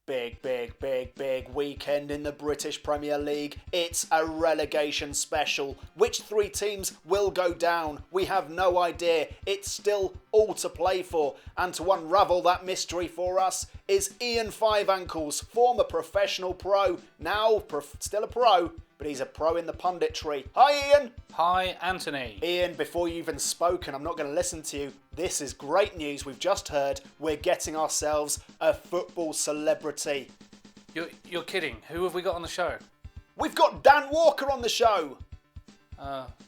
Big weekend in the British Premier League. It's a relegation special. Which three teams will go down? We have no idea. It's still all to play for. And to unravel that mystery for us is IAN Fiveankles, former professional pro, now still a pro, but he's a pro in the punditry. Hi, Ian. Hi, Anthony. Ian, before you even spoken, I'm not going to listen to you. This is great news. We've just heard we're getting ourselves a football celebrity. You're kidding. Who have we got on the show? We've got Dan Walker on the show.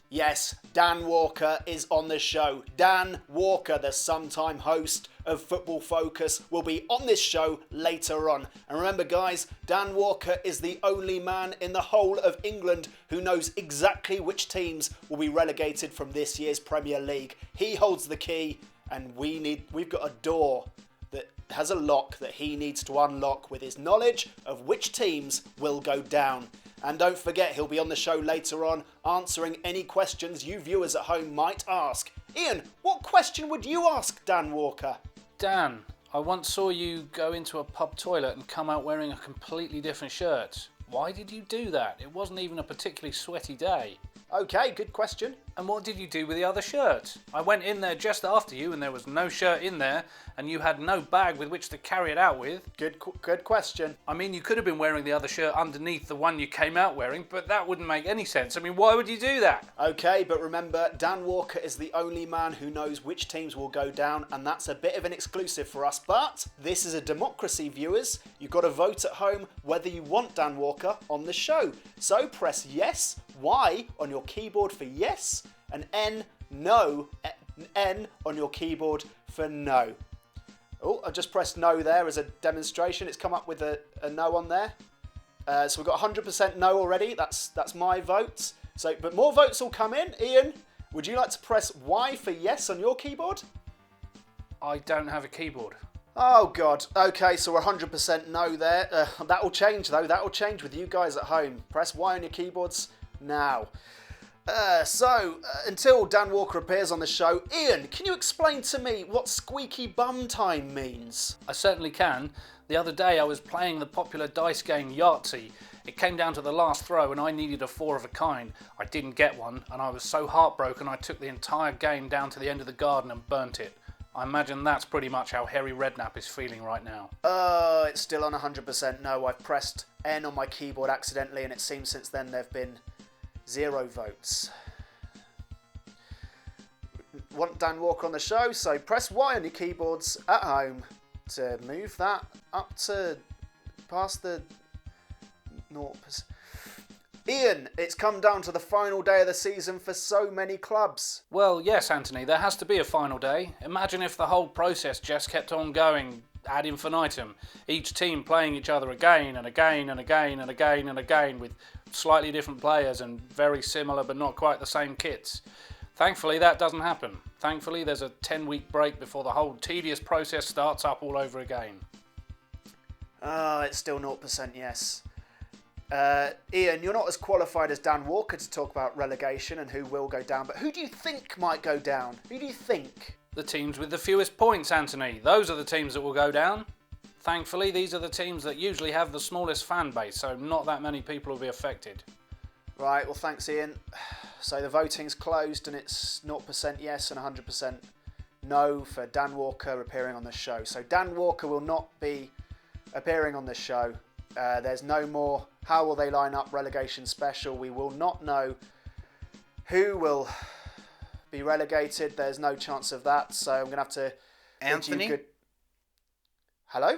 Yes, Dan Walker is on the show. Dan Walker, the sometime host of Football Focus, will be on this show later on. And remember, guys, Dan Walker is the only man in the whole of England who knows exactly which teams will be relegated from this year's Premier League. He holds the key, and we've got a door that has a lock that he needs to unlock with his knowledge of which teams will go down. And don't forget, he'll be on the show later on, answering any questions you viewers at home might ask. Ian, what question would you ask Dan Walker? Dan, I once saw you go into a pub toilet and come out wearing a completely different shirt. Why did you do that? It wasn't even a particularly sweaty day. Okay, good question. And what did you do with the other shirt? I went in there just after you and there was no shirt in there and you had no bag with which to carry it out with. Good question. I mean, you could have been wearing the other shirt underneath the one you came out wearing, but that wouldn't make any sense. I mean, why would you do that? Okay, but remember, Dan Walker is the only man who knows which teams will go down, and that's a bit of an exclusive for us. But this is a democracy, viewers. You've got to vote at home whether you want Dan Walker on the show. So press yes, Y on your keyboard for yes, and N on your keyboard for no. Oh, I just pressed no there as a demonstration. It's come up with a no on there. So we've got 100% no already. That's my vote. So, but more votes will come in. Ian, would you like to press Y for yes on your keyboard? I don't have a keyboard. Oh, God. Okay, so we're 100% no there. That will change, though. That will change with you guys at home. Press Y on your keyboards now. Until Dan Walker appears on the show, Ian, can you explain to me what squeaky bum time means? I certainly can. The other day I was playing the popular dice game Yahtzee. It came down to the last throw and I needed a 4 of a kind. I didn't get one and I was so heartbroken I took the entire game down to the end of the garden and burnt it. I imagine that's pretty much how Harry Redknapp is feeling right now. It's still on 100% no. I've pressed N on my keyboard accidentally and it seems since then there have been 0 votes. Want Dan Walker on the show, so press Y on your keyboards at home to move that up to past the 0%. Ian, it's come down to the final day of the season for so many clubs. Well, yes, Anthony, there has to be a final day. Imagine if the whole process just kept on going ad infinitum, each team playing each other again and again and again and again and again with slightly different players and very similar but not quite the same kits. Thankfully, that doesn't happen. Thankfully, there's a 10-week break before the whole tedious process starts up all over again. It's still 0% yes. Ian, you're not as qualified as Dan Walker to talk about relegation and who will go down, but who do you think might go down? Who do you think? The teams with the fewest points, Anthony. Those are the teams that will go down. Thankfully, these are the teams that usually have the smallest fan base, so not that many people will be affected. Right, well, thanks, Ian. So the voting's closed and it's 0% yes and 100% no for Dan Walker appearing on the show. So Dan Walker will not be appearing on the show. There's no more How Will They Line Up relegation special. We will not know who will be relegated. There's no chance of that. So I'm going to have to... Anthony? Hello?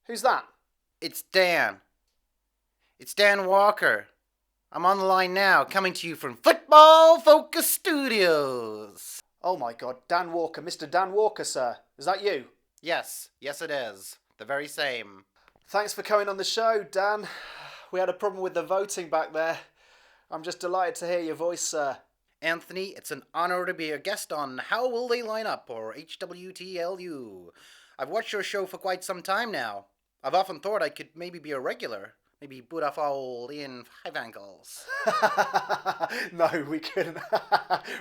Who's that? It's Dan. It's Dan Walker. I'm on the line now, coming to you from Football Focus Studios. Oh my God, Dan Walker. Mr. Dan Walker, sir. Is that you? Yes it is. The very same. Thanks for coming on the show, Dan. We had a problem with the voting back there. I'm just delighted to hear your voice, sir. Anthony, it's an honor to be a guest on How Will They Line Up, or HWTLU. I've watched your show for quite some time now. I've often thought I could maybe be a regular. Maybe boot off old IAN Fiveankles. No, we couldn't.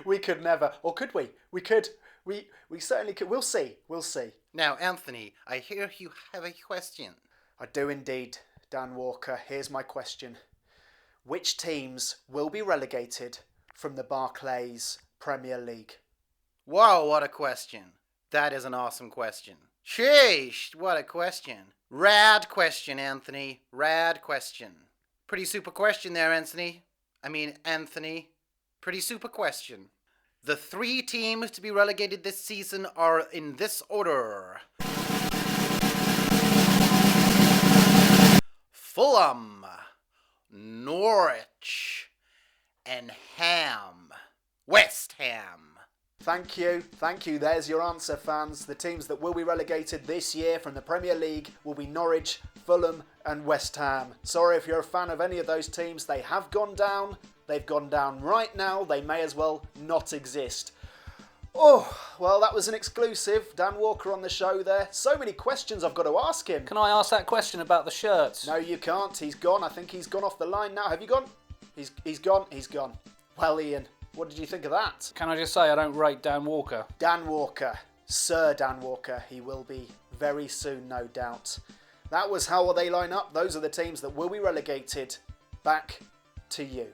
We could never. Or could we? We could. We certainly could. We'll see. Now, Anthony, I hear you have a question. I do indeed, Dan Walker. Here's my question. Which teams will be relegated from the Barclays Premier League? Wow, what a question. That is an awesome question. Sheesh, what a question. Rad question, Anthony. Rad question. Pretty super question there, Anthony. Pretty super question. The 3 teams to be relegated this season are in this order. Fulham, Norwich, and West Ham. Thank you. There's your answer, fans. The teams that will be relegated this year from the Premier League will be Norwich, Fulham and West Ham. Sorry if you're a fan of any of those teams. They have gone down. They've gone down right now. They may as well not exist. Oh, well, that was an exclusive. Dan Walker on the show there. So many questions I've got to ask him. Can I ask that question about the shirts? No, you can't. He's gone. I think he's gone off the line now. Have you gone? He's gone. He's gone. Well, Ian, what did you think of that? Can I just say I don't rate Dan Walker? Dan Walker. Sir Dan Walker. He will be very soon, no doubt. That was How Will They Line Up? Those are the teams that will be relegated. Back to you.